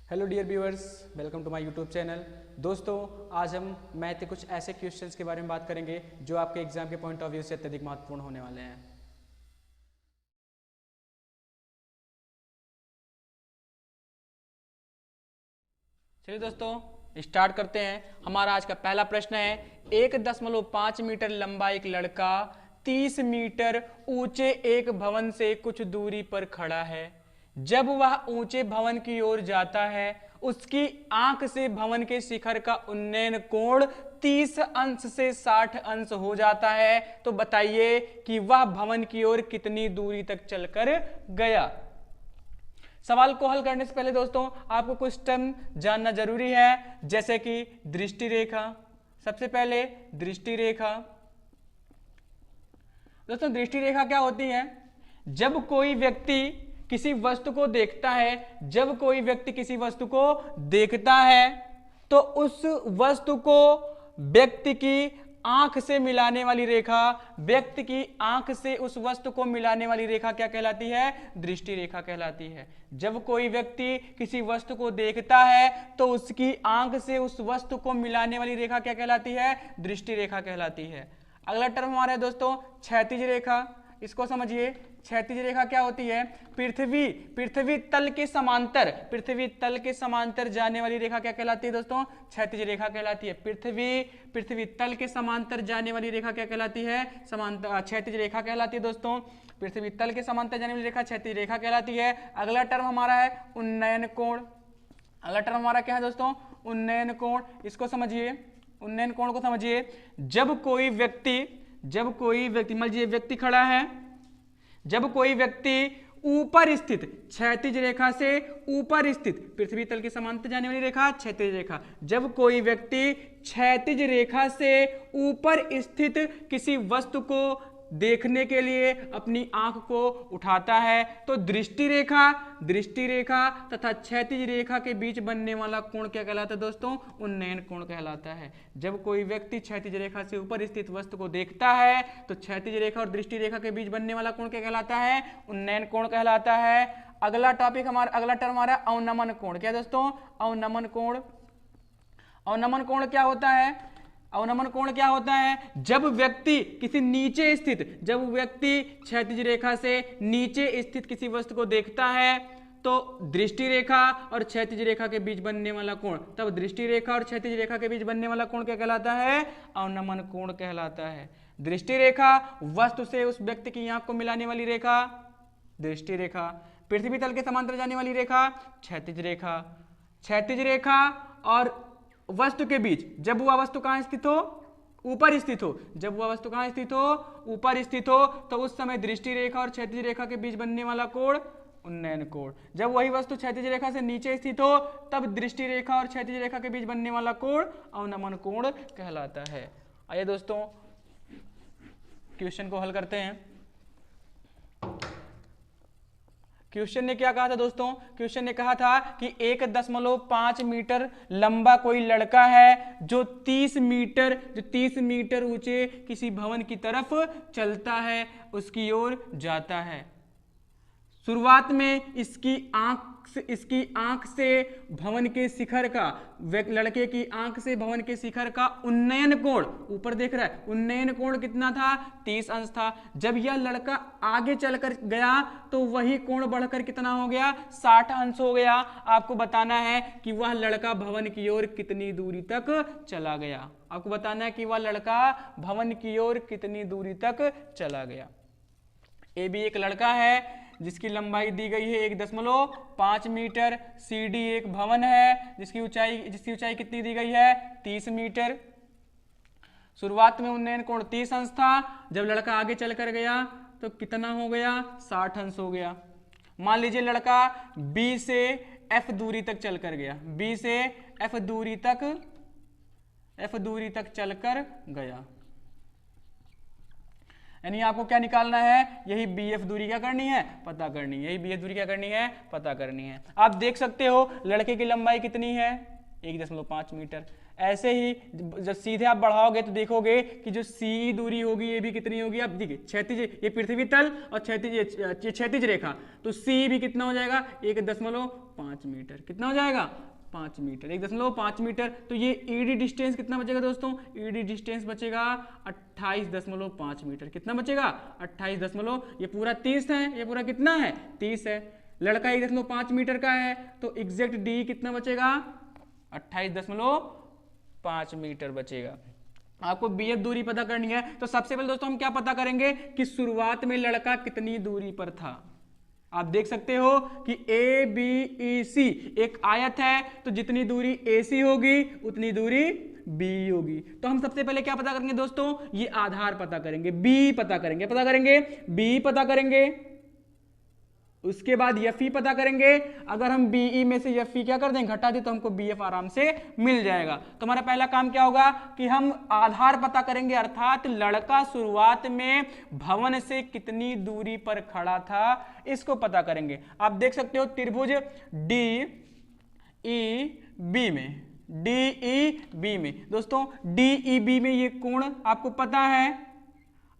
Hello dear viewers, welcome to my YouTube channel. दोस्तों, आज हम मैथ के कुछ ऐसे क्वेश्चंस के बारे में बात करेंगे जो आपके एग्जाम के पॉइंट ऑफ व्यू से अत्यधिक महत्वपूर्ण होने वाले हैं। चलिए दोस्तों, स्टार्ट करते हैं। हमारा आज का पहला प्रश्न है, 1.5 मीटर लंबा एक लड़का 30 मीटर ऊंचे एक भवन से कुछ दूरी पर खड़ा है। जब वह ऊंचे भवन की ओर जाता है, उसकी आंख से भवन के शिखर का उन्नयन कोण 30 अंश से 60 अंश हो जाता है। तो बताइए कि वह भवन की ओर कितनी दूरी तक चलकर गया। सवाल को हल करने से पहले दोस्तों आपको कुछ टर्म जानना जरूरी है, जैसे कि दृष्टि रेखा। सबसे पहले दृष्टि रेखा। दोस्तों, दृष्टि रेखा क्या होती है? जब कोई व्यक्ति किसी वस्तु को देखता है, जब कोई व्यक्ति किसी वस्तु को देखता है तो उस वस्तु को व्यक्ति की आंख से मिलाने वाली रेखा, व्यक्ति की आंख से उस वस्तु को मिलाने वाली रेखा क्या कहलाती है? दृष्टि रेखा कहलाती है। जब कोई व्यक्ति किसी वस्तु को देखता है तो उसकी आंख से उस वस्तु को मिलाने वाली रेखा क्या कहलाती है? दृष्टि रेखा कहलाती है। अगला टर्म हमारा है दोस्तों क्षैतिज रेखा। इसको समझिए। क्षैतिज रेखा क्या होती है? पृथ्वी तल के समांतर जाने वाली रेखा क्या कहलाती है दोस्तों? क्षैतिज रेखा कहलाती है। पृथ्वी तल के समांतर जाने वाली रेखा क्या कहलाती है? क्षैतिज रेखा कहलाती है दोस्तों। पृथ्वी तल के समांतर जाने वाली रेखा क्षैतिज रेखा कहलाती है। अगला टर्म हमारा है उन्नयन कोण। अगला टर्म हमारा क्या है दोस्तों? उन्नयन कोण। इसको समझिए, उन्नयन कोण को समझिए। जब कोई व्यक्ति मान लीजिए व्यक्ति खड़ा है, जब कोई व्यक्ति ऊपर स्थित क्षैतिज रेखा से ऊपर स्थित पृथ्वी तल के समांतर जाने वाली रेखा क्षैतिज रेखा, जब कोई व्यक्ति क्षैतिज रेखा से ऊपर स्थित किसी वस्तु को देखने के लिए अपनी आंख को उठाता है तो दृष्टि रेखा तथा क्षैतिज रेखा के बीच बनने वाला कोण क्या कहलाता है दोस्तों? उन्नयन कोण कहलाता है। जब कोई व्यक्ति क्षैतिज रेखा से ऊपर स्थित वस्तु को देखता है तो क्षैतिज रेखा और दृष्टि रेखा के बीच बनने वाला कोण क्या कहलाता है? उन्नयन कोण कहलाता है। अगला टर्म हमारा अवनमन कोण। क्या दोस्तों? अवनमन कोण। अवनमन कोण क्या होता है? अवनमन कोण क्या होता है? जब व्यक्ति क्षैतिज रेखा से नीचे स्थित किसी वस्तु को देखता है तो दृष्टि रेखा और क्षैतिज रेखा के बीच बनने वाला कोण, तब दृष्टि रेखा और क्षैतिज रेखा के बीच बनने वाला कोण क्या कहलाता है? अवनमन कोण कहलाता है। दृष्टि रेखा वस्तु से उस व्यक्ति की आंख को मिलाने वाली रेखा दृष्टि रेखा। पृथ्वी तल के समांतर जाने वाली रेखा क्षैतिज रेखा। क्षैतिज रेखा और वस्तु के बीच जब वह वस्तु कहां स्थित हो? ऊपर स्थित हो। जब वह वस्तु कहां स्थित हो? ऊपर स्थित हो तो उस समय दृष्टि रेखा और क्षैतिज रेखा के बीच बनने वाला कोण उन्नयन कोण। जब वही वस्तु क्षैतिज रेखा से नीचे स्थित हो तब दृष्टि रेखा और क्षैतिज रेखा के बीच बनने वाला कोण अवनमन कोण कहलाता है। आइए दोस्तों क्वेश्चन को हल करते हैं। क्वेश्चन ने क्या कहा था दोस्तों? क्वेश्चन ने कहा था कि 1.5 मीटर लंबा कोई लड़का है जो 30 मीटर ऊंचे किसी भवन की तरफ चलता है, उसकी ओर जाता है। शुरुआत में इसकी आंख से भवन के शिखर का, लड़के की आंख से भवन के शिखर का उन्नयन कोण, ऊपर देख रहा है, उन्नयन कोण कितना था? 30 अंश था। जब यह लड़का आगे चलकर गया तो वही कोण बढ़कर कितना हो गया? 60 अंश हो गया। आपको बताना है कि वह लड़का भवन की ओर कितनी दूरी तक चला गया। आपको बताना है कि वह लड़का भवन की ओर कितनी दूरी तक चला गया। ए भी एक लड़का है जिसकी लंबाई दी गई है 1.5 मीटर। सी डी एक भवन है जिसकी ऊंचाई कितनी दी गई है? 30 मीटर। शुरुआत में उन्नयन कोण 30 अंश था। जब लड़का आगे चलकर गया तो कितना हो गया? 60 अंश हो गया। मान लीजिए लड़का बी से एफ दूरी तक चलकर गया, बी से एफ दूरी तक चलकर गया। यानी आपको क्या निकालना है? यही बी एफ दूरी क्या करनी है? पता करनी है। यही बी एफ दूरी क्या करनी है? पता करनी है। आप देख सकते हो लड़के की लंबाई कितनी है? 1.5 मीटर। ऐसे ही जब सीधे आप बढ़ाओगे तो देखोगे कि जो सी दूरी होगी ये भी कितनी होगी, आप देखिए क्षैतिज, ये पृथ्वी तल और क्षैतिज, ये क्षैतिज रेखा, तो सी भी कितना हो जाएगा 1.5 मीटर। कितना हो जाएगा 5 मीटर, 1.5 मीटर। तो ये ईडी डिस्टेंस कितना बचेगा दोस्तों, ईडी डिस्टेंस बचेगा 28.5 मीटर। कितना बचेगा 28 ये पूरा 30 है, ये पूरा कितना है 30 है। लड़का 1.5 मीटर का है तो एग्जैक्ट डी कितना बचेगा 28.5 मीटर बचेगा। आपको बीएफ दूरी पता करनी है तो सबसे पहले दोस्तों हम क्या पता करेंगे कि शुरुआत में लड़का कितनी दूरी पर था। आप देख सकते हो कि ए बी ई सी एक आयत है, तो जितनी दूरी ए सी होगी उतनी दूरी बी होगी। तो हम सबसे पहले क्या पता करेंगे दोस्तों, ये आधार पता करेंगे, बी पता करेंगे, बी पता करेंगे, उसके बाद एफ ई पता करेंगे। अगर हम बी ई में से एफ ई क्या कर दें, घटा दें, तो हमको बी एफ आराम से मिल जाएगा। तो हमारा पहला काम क्या होगा कि हम आधार पता करेंगे, अर्थात लड़का शुरुआत में भवन से कितनी दूरी पर खड़ा था इसको पता करेंगे। आप देख सकते हो त्रिभुज डी ई बी में, डी ई बी में दोस्तों, डी ई बी में ये कोण आपको पता है,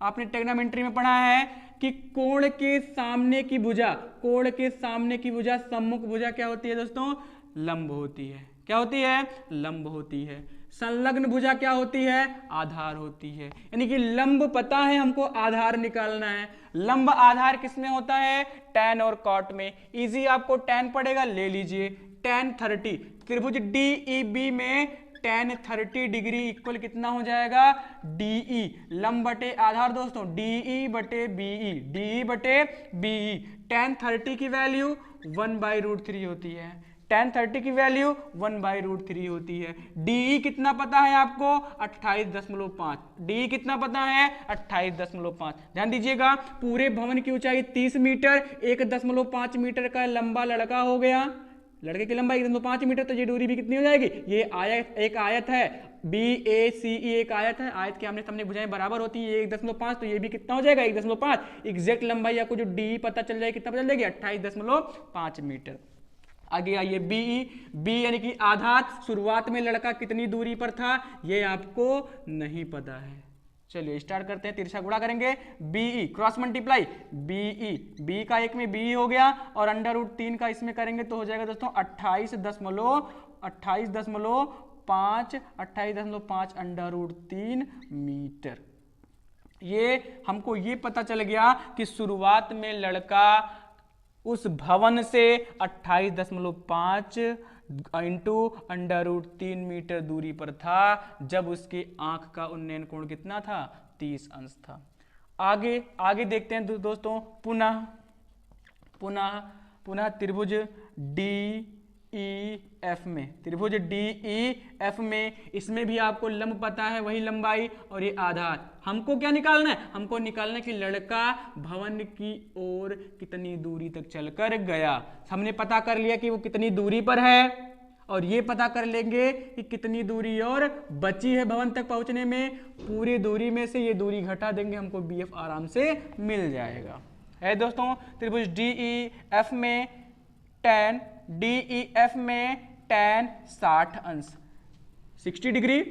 आपने ट्रिग्नोमेट्री में पढ़ा है कि कोण के सामने की भुजा, कोण के सामने की भुजा सम्मुख भुजा क्या होती है दोस्तों, लंब होती है। क्या होती है, लंब होती है। संलग्न भुजा क्या होती है, आधार होती है। यानी कि लंब पता है, हमको आधार निकालना है। लंब आधार किसमें होता है, tan और cot में। इजी आपको tan पड़ेगा, ले लीजिए tan 30। त्रिभुज DEB में tan 30 डिग्री इक्वल कितना हो जाएगा, DE लंब बटे आधार दोस्तों, DE बटे BE, DE बटे BE। tan 30 की वैल्यू 1/√3 होती है, tan 30 की वैल्यू 1/√3 होती है। DE कितना पता है आपको 28.5, DE कितना पता है 28.5। ध्यान दीजिएगा पूरे भवन की ऊंचाई 30 मीटर, 1.5 मीटर का लंबा लड़का हो गया, लड़के की लंबाई 1.5 मीटर, तो ये दूरी भी कितनी हो जाएगी, ये आयत, एक आयत है BACE, एक आयत है, आयत के आमने सामने भुजाएं बराबर होती है 1.5, तो ये भी कितना हो जाएगा 1.5। एग्जैक्ट लंबाई आपको जो डी पता चल जाएगी, कितना पता चल जाएगी 28.5 मीटर। आगे आइए बी यानी कि आधार, शुरुआत में लड़का कितनी दूरी पर था ये आपको नहीं पता है। चलिए स्टार्ट करते हैं, तिरछा गुणा करेंगे, बीई क्रॉस मल्टीप्लाई, बीई बी का एक में बी हो गया और √3 का इसमें करेंगे तो हो जाएगा दोस्तों 28.5 √3 मीटर। ये हमको ये पता चल गया कि शुरुआत में लड़का उस भवन से 28.5 इंटू √3 मीटर दूरी पर था जब उसकी आंख का उन्नयन कोण कितना था 30 अंश था। आगे देखते हैं दोस्तों, पुनः त्रिभुज DEF में, त्रिभुज DEF में इसमें भी आपको लंब पता है, वही लंबाई और ये आधार। हमको क्या निकालना है, हमको निकालना है कि लड़का भवन की ओर कितनी दूरी तक चलकर गया। हमने पता कर लिया कि वो कितनी दूरी पर है और ये पता कर लेंगे कि कितनी दूरी और बची है भवन तक पहुंचने में। पूरी दूरी में से ये दूरी घटा देंगे, हमको BF आराम से मिल जाएगा। है दोस्तों त्रिभुज DEF में tan, DEF में tan 60 अंश 60 डिग्री,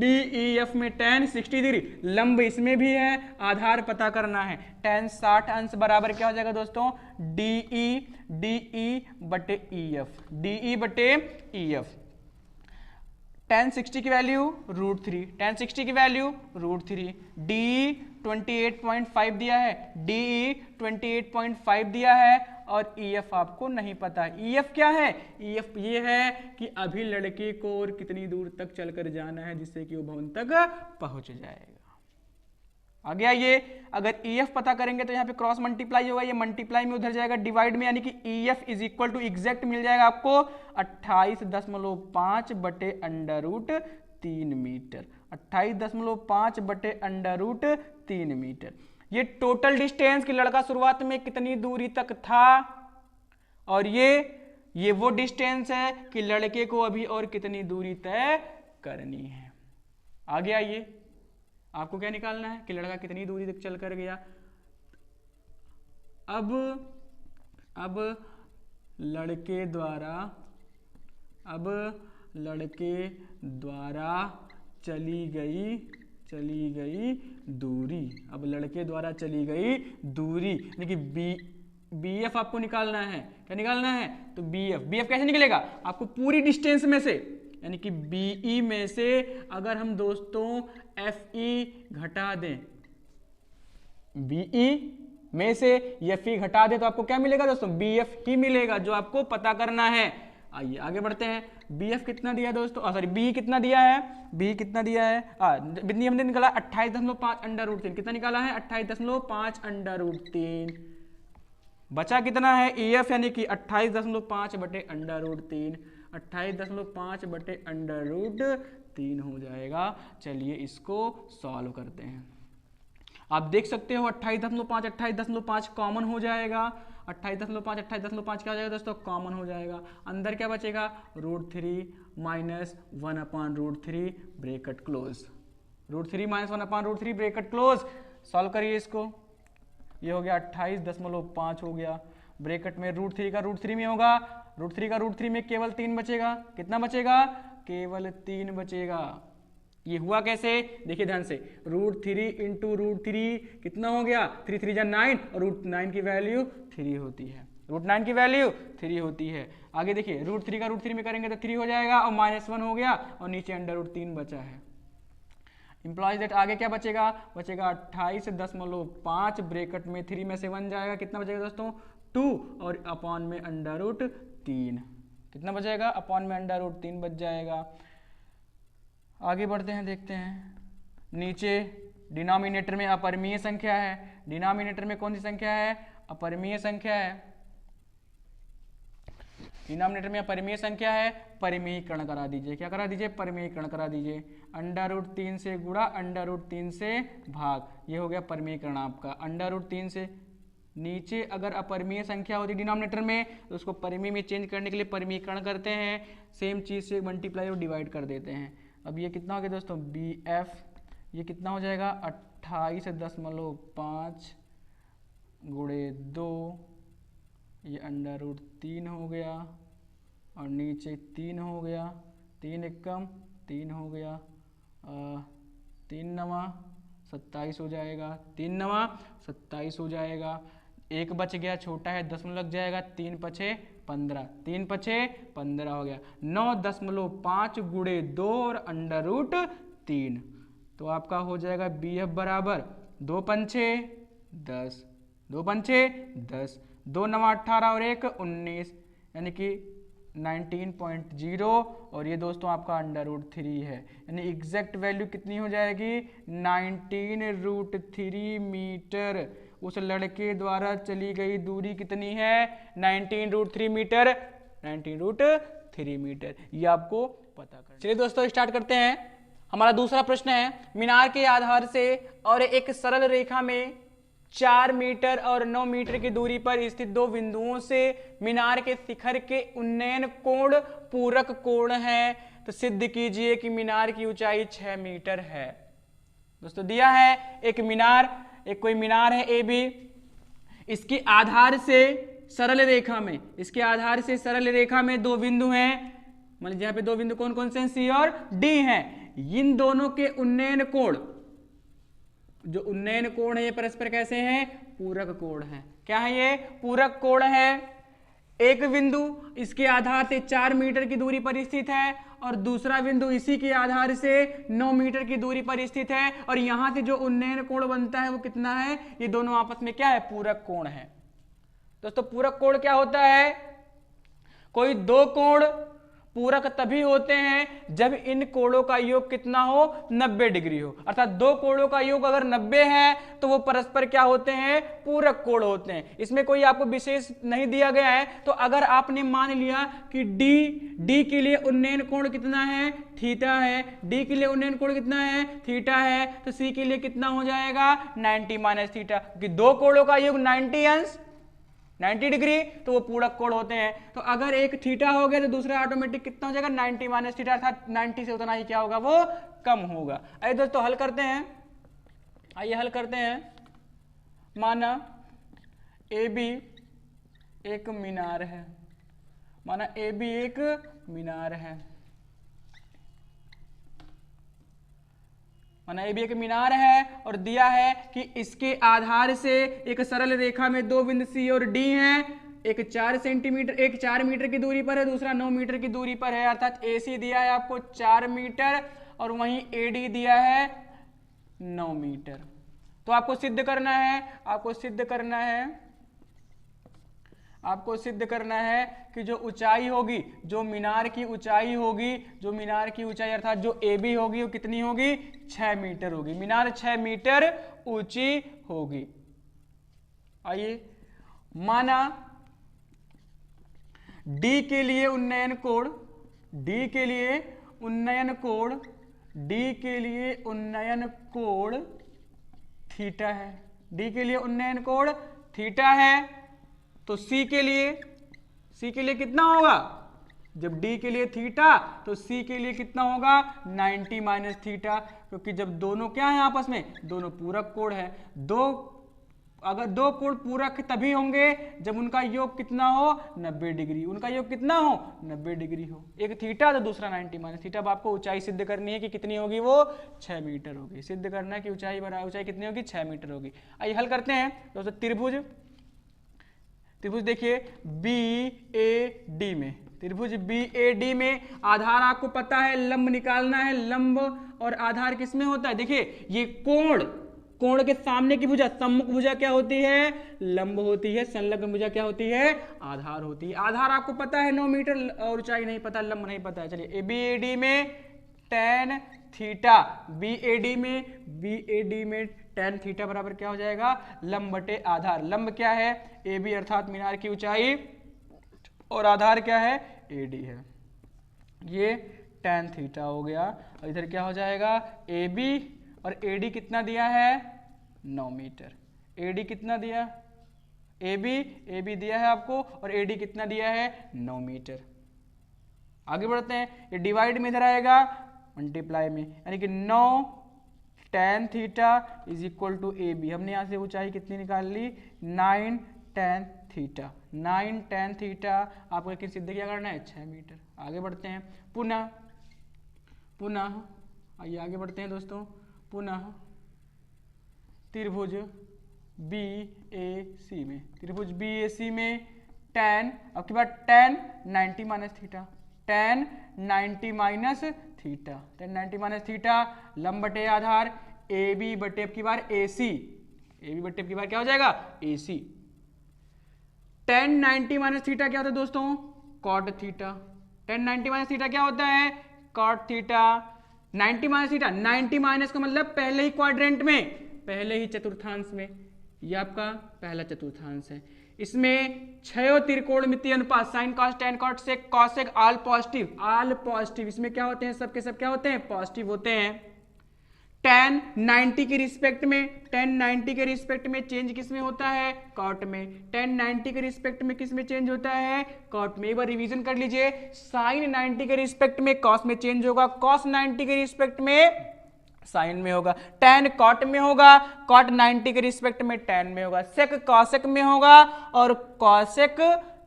DEF में tan 60 डिग्री, लंब इसमें भी है, आधार पता करना है। tan 60 अंश बराबर क्या हो जाएगा दोस्तों, DE बटे EF, DE बटे EF। tan 60 की वैल्यू √3, tan 60 की वैल्यू √3, DE 28.5 दिया है, DE 28.5 दिया है और EF आपको नहीं पता है। EF क्या है, EF ये है कि अभी लड़के को और कितनी दूर तक चलकर जाना है जिससे कि वो भवन तक पहुंच जाएगा। आगे आइए, अगर EF पता करेंगे तो यहाँ पे क्रॉस मल्टीप्लाई होगा, ये मल्टीप्लाई में उधर जाएगा डिवाइड में, यानी कि EF is equal to exact मिल जाएगा आपको 28.5 बटे √3 मीटर, 28.5 बटे √3 मीटर। ये टोटल डिस्टेंस कि लड़का शुरुआत में कितनी दूरी तक था और ये वो डिस्टेंस है कि लड़के को अभी और कितनी दूरी तय करनी है। आगे आइए, आपको क्या निकालना है कि लड़का कितनी दूरी तक चल कर गया। अब लड़के द्वारा लड़के द्वारा चली गई दूरी। अब लड़के द्वारा चली गई दूरी यानी कि बी एफ आपको निकालना है। क्या निकालना है? तो बी एफ कैसे निकलेगा? आपको पूरी डिस्टेंस में से यानी कि बीई में से अगर हम दोस्तों एफ ई घटा दें, बीई में से एफ ई घटा दें तो आपको क्या मिलेगा दोस्तों? बी एफ ही मिलेगा, जो आपको पता करना है। आइए आगे बढ़ते हैं। बी एफ कितना दिया दोस्तों? सॉरी, बी कितना दिया है? बी कितना दिया है? बिंदी हमने निकाला 28.5 अंडर रूट 3। कितना निकाला है? 28.5 अंडर रूट 3। बचा कितना है? ई एफ यानी कि 28.5 बटे अंडर रूट 3। 28.5 बटे अंडर रूट 3 हो जाएगा। चलिए इसको सॉल्व करते हैं। आप देख सकते हो 28.5 कॉमन हो जाएगा। 28.5 क्या हो जाएगा दोस्तों? कॉमन हो जाएगा। अंदर क्या बचेगा? √3 minus 1/√3 bracket close. √3 minus 1/√3 bracket close. Solve करिए इसको। ये हो गया 28.5 हो गया। ब्रैकेट में √3 का √3 में होगा। √3 का √3 में केवल 3 बचेगा। कितना बचेगा? केवल 3 बचेगा। ये हुआ कैसे? देखिए ध्यान से, √3 इंटू √3 कितना हो गया? 3 3 जा 9 और √9 की वैल्यू 3 होती है। √9 की वैल्यू 3 होती है। आगे देखिए √3 का √3 में करेंगे तो 3 हो जाएगा और -1 हो गया और नीचे अंडर√3 बचा है। इंप्लॉइज दैट आगे क्या बचेगा? बचेगा 28.5 ब्रैकेट में 3 में से 1 जाएगा। कितना बचेगा दोस्तों? 2 और अपॉन में अंडर√3। कितना बचेगा? अपॉन में अंडर√3 बच जाएगा। आगे बढ़ते हैं, देखते हैं। नीचे डिनोमिनेटर में अपरिमेय संख्या है। डिनोमिनेटर में कौन सी संख्या है? अपरिमेय संख्या है। डिनोमिनेटर में अपरिमेय संख्या है। परिमेयीकरण करा दीजिए। क्या करा दीजिए? परिमेयीकरण करा दीजिए। अंडर√3 से गुणा, अंडर√3 से भाग। ये हो गया परिमेयीकरण आपका। अंडर√3 से नीचे अगर अपरिमेय संख्या होती डिनोमिनेटर में तो उसको परिमेय में चेंज करने के लिए परिमेयीकरण करते हैं। सेम चीज से मल्टीप्लाई और डिवाइड कर देते हैं। अब ये कितना हो गया दोस्तों? बी एफ ये कितना हो जाएगा? 28.5 गुणे 2, ये अंडर√3 हो गया और नीचे 3 हो गया। 3 एकम 3 हो गया। 3 नवा 27 हो जाएगा। 3 नवा 27 हो जाएगा। एक बच गया, छोटा है, 10 लग जाएगा। 3 पछे 15, 3 पछे 15 हो गया। 9.5 गुणे 2 और अंडर√3 तो आपका हो जाएगा बी एफ बराबर 2 पंछे 10, 2 पंछे 10, 2 नवा 18 और 1 19 यानी कि 19.0 और ये दोस्तों आपका अंडर√3 है। यानी एग्जैक्ट वैल्यू कितनी हो जाएगी? 19√3 मीटर। उस लड़के द्वारा चली गई दूरी कितनी है? 19√3 मीटर। 19√3 मीटर ये आपको पता करना। चलिए दोस्तों स्टार्ट करते हैं। हमारा दूसरा प्रश्न है, मीनार के आधार से और एक सरल रेखा में 4 मीटर और 9 मीटर की दूरी पर स्थित दो बिंदुओं से मीनार के शिखर के उन्नयन कोण पूरक कोण है तो सिद्ध कीजिए कि मीनार की ऊंचाई 6 मीटर है। दोस्तों दिया है एक मीनार, एक कोई मीनार है ए बी, इसके आधार से सरल रेखा में, इसके आधार से सरल रेखा में दो बिंदु हैं। मान लीजिए यहाँ पे दो बिंदु कौन कौन से हैं? सी और डी हैं। इन दोनों के उन्नयन कोण, जो उन्नयन कोण है ये परस्पर कैसे हैं? पूरक कोण है। क्या है ये? पूरक कोण है। एक बिंदु इसके आधार से 4 मीटर की दूरी पर स्थित है और दूसरा बिंदु इसी के आधार से 9 मीटर की दूरी पर स्थित है और यहां से जो उन्नयन कोण बनता है वो कितना है? ये दोनों आपस में क्या है? पूरक कोण है। दोस्तों पूरक कोण क्या होता है? कोई दो कोण पूरक तभी होते हैं जब इन कोणों का योग कितना हो? 90 डिग्री हो। अर्थात दो कोणों का योग अगर 90 है तो वो परस्पर क्या होते हैं? पूरक कोण होते हैं। इसमें कोई आपको विशेष नहीं दिया गया है। तो अगर आपने मान लिया कि डी के लिए उन्नयन कोण कितना है? थीटा है। डी के लिए उन्नयन कोण कितना है? थीटा है। तो सी के लिए कितना हो जाएगा? 90 माइनस थीटा, क्योंकि दो कोणों का योग 90 अंश 90 डिग्री तो वो पूरक कोण होते हैं। तो अगर एक थीटा हो गया तो दूसरा ऑटोमेटिक कितना हो जाएगा? 90 माइनस थीटा, अर्थात 90 से उतना ही क्या होगा? वो कम होगा। आइए दोस्तों हल करते हैं। आइए हल करते हैं। माना ए बी एक मीनार है। माना ए बी एक मीनार है। माना ए भी एक मीनार है और दिया है कि इसके आधार से एक सरल रेखा में दो बिंदु सी और डी हैं। एक 4 सेंटीमीटर, एक 4 मीटर की दूरी पर है, दूसरा 9 मीटर की दूरी पर है, अर्थात AC दिया है आपको 4 मीटर और वहीं AD दिया है 9 मीटर। तो आपको सिद्ध करना है, आपको सिद्ध करना है कि जो ऊंचाई होगी, जो मीनार की ऊंचाई होगी, जो मीनार की ऊंचाई अर्थात जो AB होगी वो कितनी होगी, 6 मीटर होगी। मीनार 6 मीटर ऊंची होगी। आइए, माना D के लिए उन्नयन कोण, D के लिए उन्नयन कोण थीटा है, D के लिए उन्नयन कोण थीटा है। तो C के लिए कितना होगा, जब D के लिए थीटा तो C के लिए कितना होगा 90 माइनस थीटा, क्योंकि जब दोनों क्या है आपस में, दोनों पूरक कोण है। अगर दो कोण पूरक तभी होंगे जब उनका योग कितना हो 90 डिग्री, उनका योग कितना हो 90 डिग्री हो। एक थीटा तो दूसरा 90 माइनस थीटा। अब आपको ऊंचाई सिद्ध करनी है कि कितनी होगी, वो 6 मीटर होगी। सिद्ध करना है कि ऊंचाई कितनी होगी, 6 मीटर होगी। आइए हल करते हैं दोस्तों। त्रिभुज देखिए BAD में, त्रिभुज BAD में आधार आपको पता है, लंब निकालना है। लंब और आधार किसमें होता है, देखिए ये कोण के सामने की भुजा, सम्मुख भुजा क्या होती है, लंब होती है। संलग्न भुजा क्या होती है, आधार होती है। आधार आपको पता है 9 मीटर और ऊंचाई नहीं पता, लंब नहीं पता है। चलिए BAD में tan थीटा, BAD में tan थीटा बराबर क्या हो जाएगा, लंब बटे आधार। लंब क्या है, AB अर्थात मीनार की ऊंचाई, और आधार क्या है, AD है। ये tan थीटा हो गया। और इधर क्या हो जाएगा, AB और AD कितना दिया है 9 मीटर। AD कितना दिया, AB दिया है आपको, और AD कितना दिया है 9 मीटर। आगे बढ़ते हैं, ये डिवाइड में इधर आएगा मल्टीप्लाई में, यानी कि 9 tan theta is equal to AB। हमने यहाँ से ऊंचाई कितनी निकाल ली, 9 tan थीटा। 9 tan थीटा आपको लेकिन सिद्ध क्या करना है, 6 मीटर। आगे बढ़ते हैं, पुनः आइए आगे बढ़ते हैं दोस्तों। पुनः त्रिभुज BAC में tan, अब की बात tan 90 माइनस थीटा, tan 90 माइनस थीटा, लंब बटे आधार, AB बटे अब की बार AC, AB बटे अब की बार क्या हो जाएगा, AC। tan 90 माइनस थीटा क्या होता है दोस्तों, cot थीटा। tan 90 माइनस थीटा क्या होता है, cot थीटा। 90 माइनस थीटा, 90 माइनस का मतलब पहले ही क्वाड्रेंट में, पहले ही चतुर्थांश में, यह आपका पहला चतुर्थांश है। इसमें 6 त्रिकोणमितीय अनुपात, sine cos tan cot sec cosec all positive. इसमें क्या होते हैं, सबके सब क्या होते हैं, पॉजिटिव होते हैं। tan 90 के रिस्पेक्ट में चेंज किस में होता है, कॉट में। tan 90 के रिस्पेक्ट में किस में चेंज होता है, कॉट में। एक बार रिवीजन कर लीजिए, साइन 90 के रिस्पेक्ट में कॉस में चेंज होगा, कॉस 90 के रिस्पेक्ट में साइन में होगा, tan कॉट में होगा, कॉट 90 के रिस्पेक्ट में tan में होगा, सेक कॉसेक में होगा और कॉसेक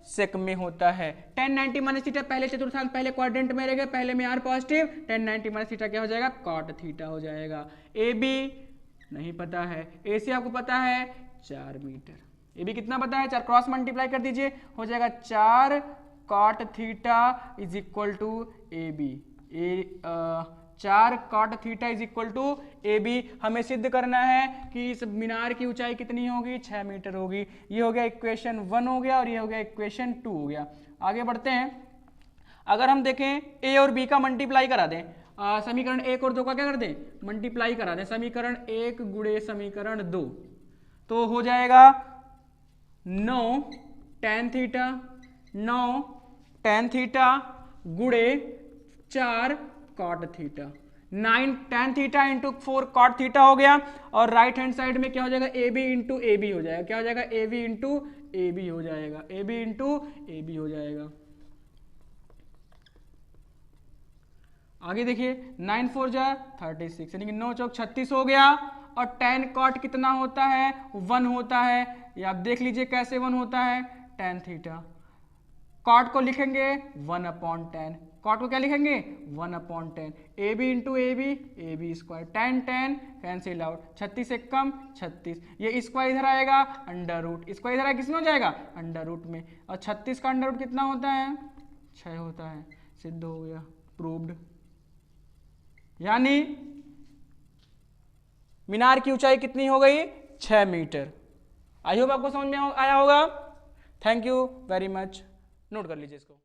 सेक में होता है। tan 90 माइनस थीटा पहले चतुर्थांश पहले क्वाड्रेंट में रहेगा, पहले में आर पॉजिटिव, tan 90 माइनस थीटा क्या हो जाएगा, cot थीटा हो जाएगा। AB नहीं पता है, AC आपको पता है 4 मीटर। AB कितना पता है, 4 क्रॉस मल्टीप्लाई कर दीजिए, हो जाएगा 4 cot theta is equal to AB। 4 cot theta is equal to AB। हमें सिद्ध करना है कि इस मीनार की ऊंचाई कितनी होगी, 6 मीटर होगी। ये हो गया इक्वेशन 1 हो गया, और ये हो गया इक्वेशन 2 हो गया। आगे बढ़ते हैं, अगर हम देखें A और B का मल्टीप्लाई करा दें, समीकरण 1 और 2 का क्या कर दें, मल्टीप्लाई करा दें। समीकरण 1 गुणे समीकरण 2, तो हो जाएगा 9 tan थीटा गुणे 4 cot theta. 9 tan theta into 4 cot theta हो गया, और राइट हैंड साइड में क्या हो जाएगा, AB इंटू AB हो जाएगा। क्या हो जाएगा, AB इंटू AB हो जाएगा, AB इंटू AB हो जाएगा। आगे देखिए, 9 4 जा 36, यानी कि 9 चौक 36 हो गया। और tan cot कितना होता है, 1 होता है। ये आप देख लीजिए कैसे 1 होता है, tan थीटा। कॉट को लिखेंगे 1/10, कॉट को क्या लिखेंगे 1/10, A B into A B square, 10 cancel out, 36 से कम 36, ये स्क्वायर इधर आएगा अंडर रूट, स्क्वायर इधर किस में हो जाएगा अंडर रूट में, और 36 का अंडर रूट कितना होता है 6 होता है, सिद्ध हो गया, प्रूव्ड। यानी मीनार की ऊंचाई कितनी हो गई 6 मीटर। आई होप आपको समझ में आया होगा। Thank you very much, note कर लीजिए इसको।